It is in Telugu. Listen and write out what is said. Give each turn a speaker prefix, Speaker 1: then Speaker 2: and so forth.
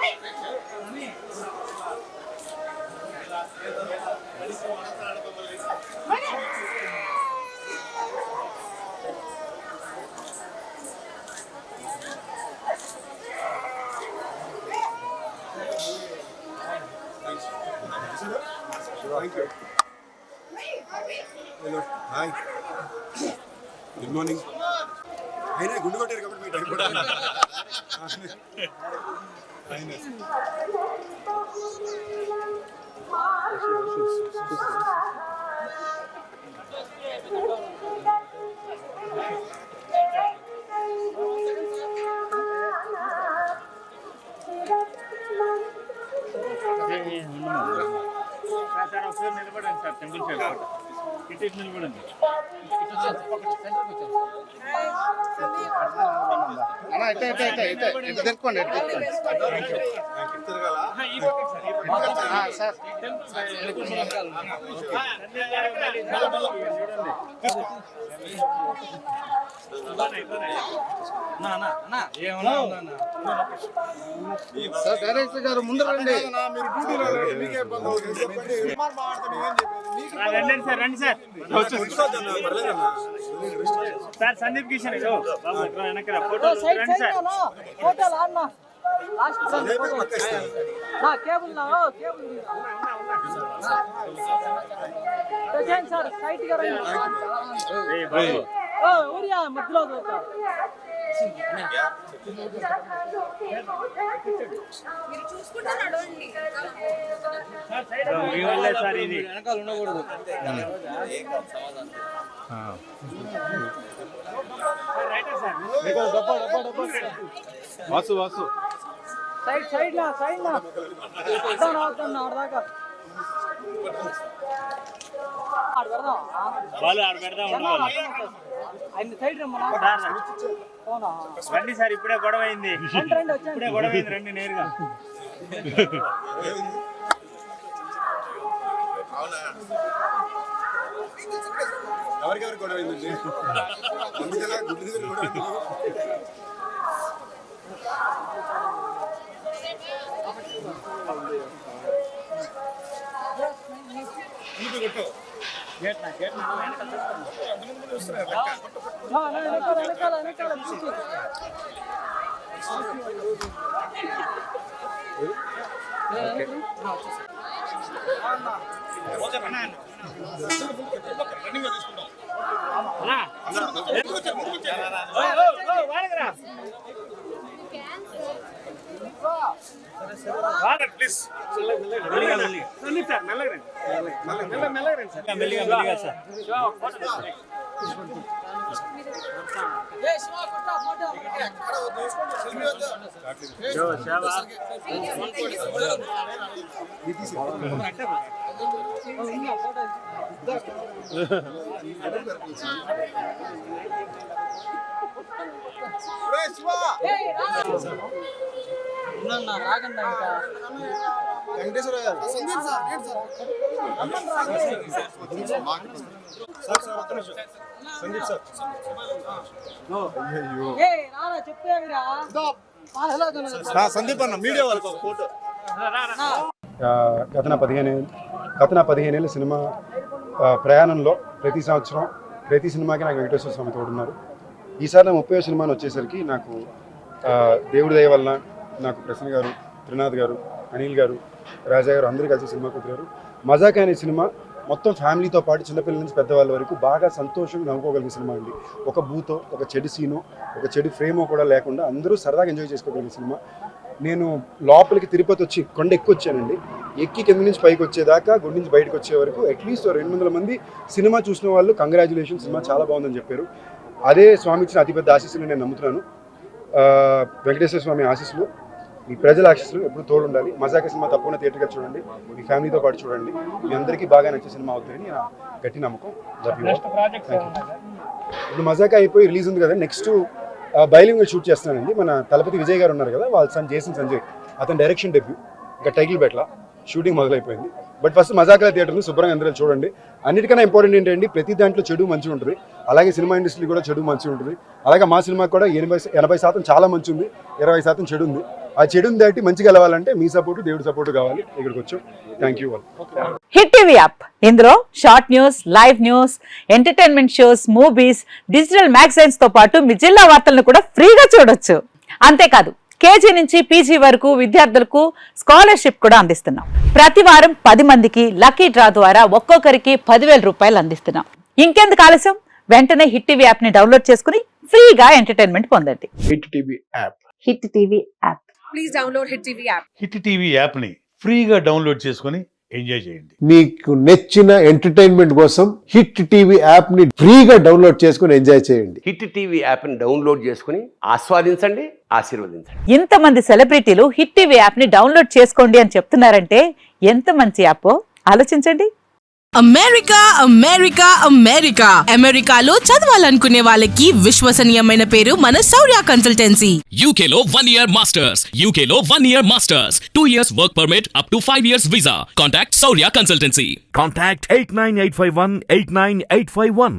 Speaker 1: Thank you. Hello. Hi. Good morning. అయినా గుండు కొట్టారు కాబట్టి మీ టైం కూడా
Speaker 2: నిలబడండి సార్ టెంపుల్ సైడ్ ఇటు నిలబడండి
Speaker 1: డైరెక్టర్ గారు ముందు రండి.
Speaker 2: రండి సార్ రండి సార్ సార్ సందీప్ కిషన్ వెనక ఫోటో రండి సార్
Speaker 3: మధ్యలో
Speaker 2: మీ వల్లే సార్ ఇది
Speaker 3: వెనకాల ఉండకూడదు.
Speaker 1: వాసు వాసు
Speaker 3: సైడ్ సైడ్ నా సైడ్ నా ఆడదాకా
Speaker 2: వాళ్ళు ఆడ పెడదాం ఉండాలి
Speaker 3: సైడ్ రమ్మన్నా
Speaker 2: రండి సార్ ఇప్పుడే గొడవ అయింది ఇప్పుడే గొడవ అయింది రండి నేరుగా
Speaker 1: ఎవరికెవరికి గొడవ అయిందండి అందుకలా గుడ్డు దగ్గర గొడవ
Speaker 2: ప్లీజ్ మెల్లగా సార్
Speaker 3: రాగండి ఇంకా
Speaker 1: వెంకటేశ్వర గారు సందీప్ సార్ సందీప్ అన్న మీడియా వాళ్ళకి ఫోటో. గత 15 ఏళ్ళ సినిమా ప్రయాణంలో ప్రతి సంవత్సరం ప్రతి సినిమాకి నాకు వెంకటేశ్వర స్వామి తోడున్నారు. ఈసారి నా 30వ సినిమాని వచ్చేసరికి నాకు దేవుడి దయ వలన నాకు ప్రసన్న గారు, త్రినాథ్ గారు, అనిల్ గారు, రాజా గారు అందరూ కలిసి సినిమా కుదిరారు. మజాక్ అనే సినిమా మొత్తం ఫ్యామిలీతో పాటు చిన్నపిల్లల నుంచి పెద్దవాళ్ళ వరకు బాగా సంతోషంగా నవ్వుకోగలిగిన సినిమా అండి. ఒక బూతో, ఒక చెడు సీనో, ఒక చెడు ఫ్రేమో కూడా లేకుండా అందరూ సరదాగా ఎంజాయ్ చేసుకోగలిగిన సినిమా. నేను లోపలికి తిరుపతి వచ్చి కొండ ఎక్కువ వచ్చానండి. ఎక్కి కింద నుంచి పైకి వచ్చేదాకా గుడి నుంచి బయటకు వచ్చే వరకు అట్లీస్ట్ 200 మంది సినిమా చూసిన వాళ్ళు కంగ్రాచులేషన్ సినిమా చాలా బాగుందని చెప్పారు. అదే స్వామి ఇచ్చిన అతిపెద్ద ఆశీస్సులు నేను నమ్ముతున్నాను. వెంకటేశ్వర స్వామి ఆశీస్సులు, మీ ప్రజల ఆశీస్సులు ఎప్పుడు తోడు ఉండాలి. మజాక సినిమా తప్పకుండా థియేటర్గా చూడండి, మీ ఫ్యామిలీతో పాటు చూడండి. మీ అందరికీ బాగా నచ్చే సినిమా అవుతుందని నా గట్టి నమ్మకం. ఇప్పుడు మజాక అయిపోయి రిలీజ్ ఉంది కదా, నెక్స్ట్ బైలింగ్లో షూట్ చేస్తున్నానండి. మన తలపతి విజయ్ గారు ఉన్నారు కదా, వాళ్ళ సన్ జేసన్ సంజయ్, అతని డైరెక్షన్ డెబ్యూ ఇంకా టైటిల్ బెట్ల షూటింగ్ మొదలైపోయింది. బట్ ఫస్ట్ మజాకల థియేటర్ని శుభ్రంగా అందరూ చూడండి. అన్నిటికన్నా ఇంపార్టెంట్ ఏంటంటే ప్రతి దాంట్లో చెడు మంచి ఉంటుంది, అలాగే సినిమా ఇండస్ట్రీ కూడా చెడు మంచి ఉంటుంది. అలాగే మా సినిమాకి కూడా 80% చాలా మంచి ఉంది, 20% చెడు ఉంది. ఆ చెడుని దాటి మంచిగా వెళ్ళాలంటే మీ సపోర్టు, దేవుడి సపోర్టు కావాలి. ఇక్కడికి వచ్చాం. Thank you all.
Speaker 4: Hit TV app, ఇందులో short news, live news, entertainment shows, movies, digital magazines తో పాటు మీ జిల్లా వార్తలను కూడా ఫ్రీగా చూడొచ్చు. అంతేకాదు కేజీ నుంచి పీజీ వరకు విద్యార్థులకు స్కాలర్షిప్ కూడా అందిస్తున్నాం. ప్రతి వారం 10 మందికి లక్కీ డ్రా ద్వారా ఒక్కొక్కరికి 10,000 రూపాయలు అందిస్తున్నాం. ఇంకెందుకు ఆలస్యం, వెంటనే హిట్ టీవీ యాప్ ని డౌన్లోడ్ చేసుకుని ఫ్రీగా ఎంటర్టైన్మెంట్ పొందండి.
Speaker 5: Hit TV app.
Speaker 4: Hit TV app.
Speaker 6: Please download Hit TV app.
Speaker 7: Hit TV యాప్ని ఫ్రీగా డౌన్లోడ్ చేసుకొని ఎంజాయ్ చేయండి.
Speaker 5: మీకు నచ్చిన ఎంటర్టైన్మెంట్ కోసం హిట్ టీవీ యాప్ ని ఫ్రీగా డౌన్లోడ్ చేసుకుని ఎంజాయ్ చేయండి.
Speaker 8: హిట్ టీవీ యాప్ని డౌన్లోడ్ చేసుకుని ఆస్వాదించండి, ఆశీర్వదించండి.
Speaker 4: ఇంతమంది సెలబ్రిటీలు హిట్ టీవీ యాప్ ని డౌన్లోడ్ చేసుకోండి అని చెప్తున్నారంటే ఎంత మంచి యాప్ ఆలోచించండి.
Speaker 6: అమెరికా అమెరికా అమెరికా అమెరికాలో చదవాలనుకునే వాళ్ళకి విశ్వసనీయమైన పేరు మన శౌర్య కన్సల్టెన్సీ.
Speaker 9: UK లో 1 year masters. UK లో 1 year masters. 2 years work permit up to 5 years visa. Contact Saurya Consultancy.
Speaker 10: Contact 89851 89851.